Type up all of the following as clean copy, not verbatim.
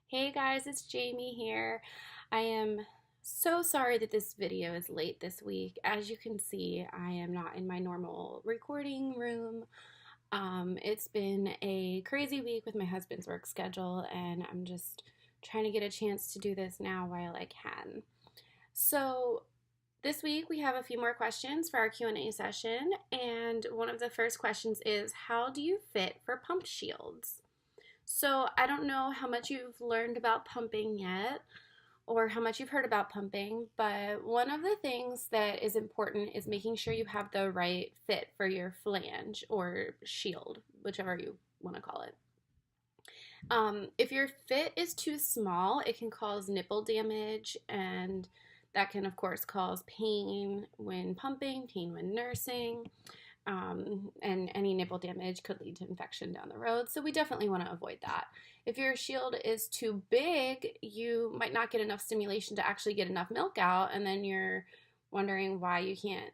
Hey guys, it's Jamie here. I am so sorry that this video is late this week. As you can see, I am not in my normal recording room. It's been a crazy week with my husband's work schedule, and I'm just trying to get a chance to do this now while I can. So, this week we have a few more questions for our Q&A session, and one of the first questions is, how do you fit for pump shields? So I don't know how much you've learned about pumping yet or how much you've heard about pumping, but one of the things that is important is making sure you have the right fit for your flange or shield, whichever you want to call it. If your fit is too small, it can cause nipple damage, and that can, of course, cause pain when pumping, pain when nursing. And any nipple damage could lead to infection down the road. So we definitely want to avoid that. If your shield is too big, you might not get enough stimulation to actually get enough milk out, and then you're wondering why you can't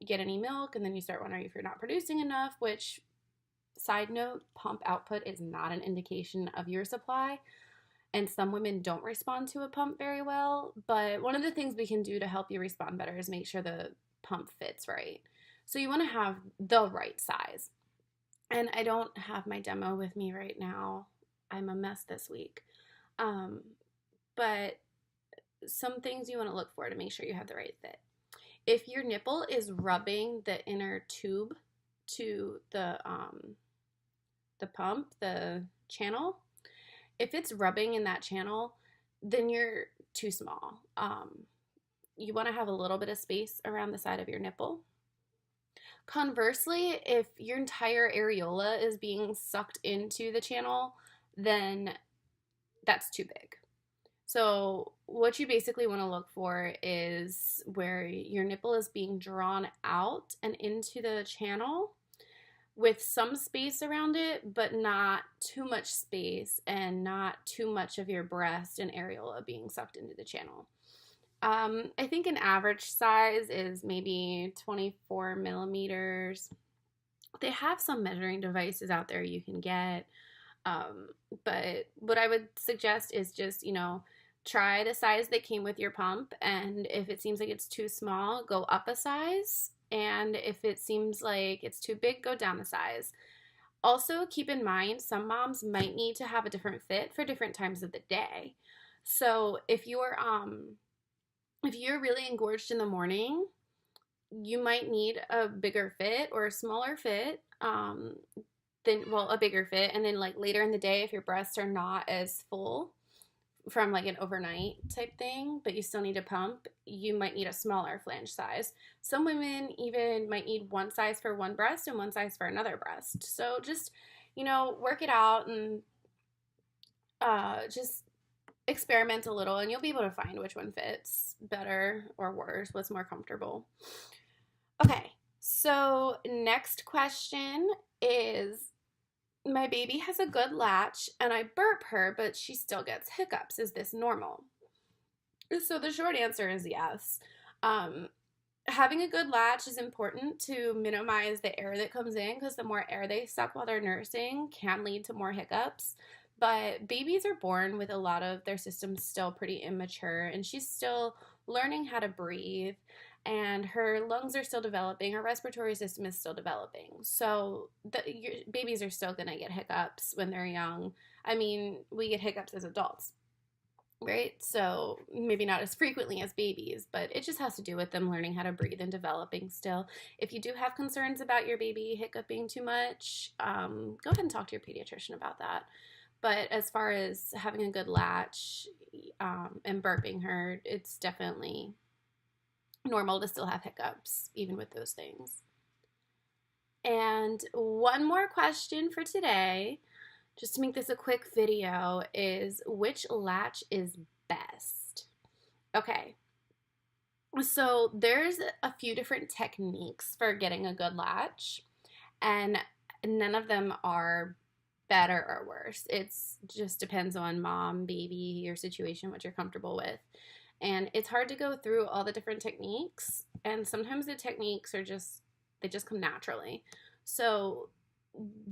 get any milk, and then you start wondering if you're not producing enough, which, side note, pump output is not an indication of your supply. And some women don't respond to a pump very well, but one of the things we can do to help you respond better is make sure the pump fits right. So you want to have the right size. And I don't have my demo with me right now. I'm a mess this week. But some things you want to look for to make sure you have the right fit. If your nipple is rubbing the inner tube to the pump, the channel, if it's rubbing in that channel, then you're too small. You want to have a little bit of space around the side of your nipple. Conversely, if your entire areola is being sucked into the channel, then that's too big. So what you basically want to look for is where your nipple is being drawn out and into the channel with some space around it, but not too much space and not too much of your breast and areola being sucked into the channel. I think an average size is maybe 24 millimeters. They have some measuring devices out there you can get. But what I would suggest is just, try the size that came with your pump. And if it seems like it's too small, go up a size. And if it seems like it's too big, go down a size. Also, keep in mind, some moms might need to have a different fit for different times of the day. So if you're really engorged in the morning, you might need a bigger fit or a smaller fit, a bigger fit. And then like later in the day, if your breasts are not as full from like an overnight type thing, but you still need to pump, you might need a smaller flange size. Some women even might need one size for one breast and one size for another breast. So just, work it out and just experiment a little, and you'll be able to find which one fits better or worse, what's more comfortable. Okay, so next question is, my baby has a good latch and I burp her, but she still gets hiccups. Is this normal? So the short answer is yes. Having a good latch is important to minimize the air that comes in, because the more air they suck while they're nursing can lead to more hiccups. But babies are born with a lot of their systems still pretty immature, and she's still learning how to breathe, and her lungs are still developing, her respiratory system is still developing. So babies are still going to get hiccups when they're young. I mean, we get hiccups as adults, right? So maybe not as frequently as babies, but it just has to do with them learning how to breathe and developing still. If you do have concerns about your baby hiccuping too much, go ahead and talk to your pediatrician about that. But as far as having a good latch and burping her, it's definitely normal to still have hiccups, even with those things. And one more question for today, just to make this a quick video, is which latch is best? Okay, so there's a few different techniques for getting a good latch, and none of them are better or worse. It just depends on mom, baby, your situation, what you're comfortable with. And it's hard to go through all the different techniques, and sometimes the techniques they just come naturally. So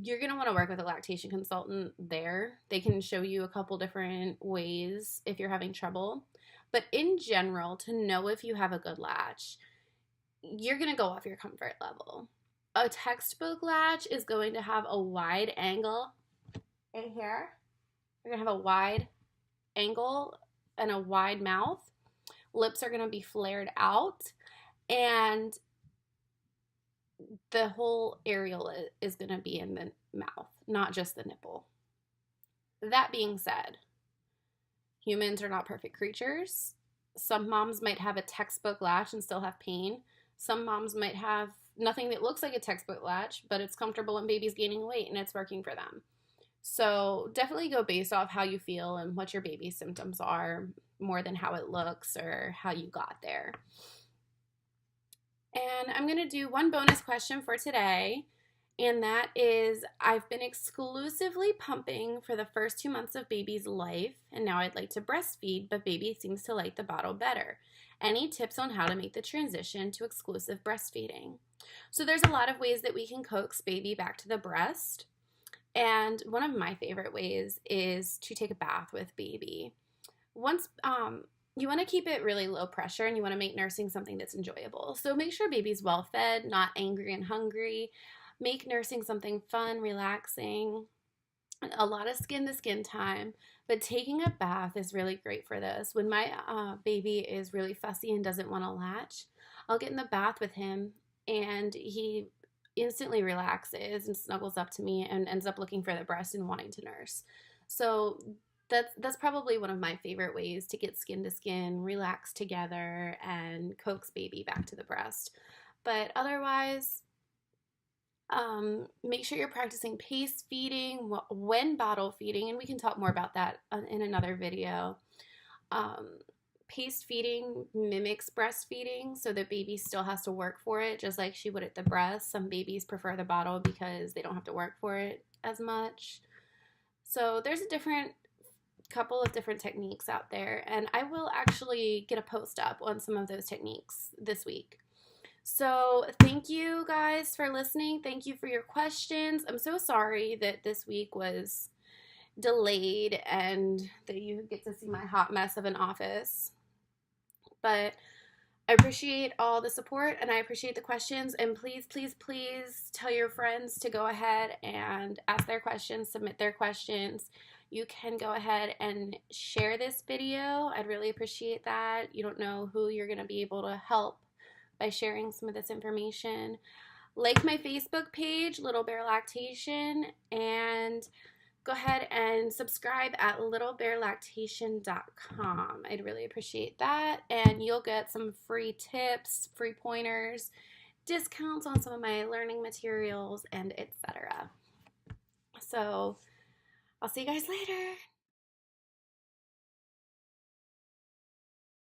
you're going to want to work with a lactation consultant there. They can show you a couple different ways if you're having trouble. But in general, to know if you have a good latch, you're going to go off your comfort level. A textbook latch is going to have a wide angle in here. You're going to have a wide angle and a wide mouth. Lips are going to be flared out, and the whole areola is going to be in the mouth, not just the nipple. That being said, humans are not perfect creatures. Some moms might have a textbook latch and still have pain. Some moms might have nothing that looks like a textbook latch, but it's comfortable and baby's gaining weight and it's working for them. So definitely go based off how you feel and what your baby's symptoms are more than how it looks or how you got there. And I'm going to do one bonus question for today, and that is, I've been exclusively pumping for the first 2 months of baby's life, and now I'd like to breastfeed, but baby seems to like the bottle better. Any tips on how to make the transition to exclusive breastfeeding? So there's a lot of ways that we can coax baby back to the breast, and one of my favorite ways is to take a bath with baby. Once you want to keep it really low pressure, and you want to make nursing something that's enjoyable. So make sure baby's well fed, not angry and hungry. Make nursing something fun, relaxing, a lot of skin to skin time. But taking a bath is really great for this. When my baby is really fussy and doesn't want to latch, I'll get in the bath with him, and he instantly relaxes and snuggles up to me and ends up looking for the breast and wanting to nurse. So that's probably one of my favorite ways to get skin to skin, relax together, and coax baby back to the breast. But otherwise, make sure you're practicing pace feeding when bottle feeding, and we can talk more about that in another video. Pace feeding mimics breastfeeding, so the baby still has to work for it, just like she would at the breast. Some babies prefer the bottle because they don't have to work for it as much. So there's a couple of different techniques out there, and I will actually get a post up on some of those techniques this week. So thank you guys for listening. Thank you for your questions. I'm so sorry that this week was delayed and that you get to see my hot mess of an office, but I appreciate all the support and I appreciate the questions, and please, please, please tell your friends to go ahead and ask their questions, submit their questions. You can go ahead and share this video. I'd really appreciate that. You don't know who you're going to be able to help by sharing some of this information. Like my Facebook page, Little Bear Lactation, and go ahead and subscribe at littlebearlactation.com. I'd really appreciate that, and you'll get some free tips, free pointers, discounts on some of my learning materials, and etc. So I'll see you guys later.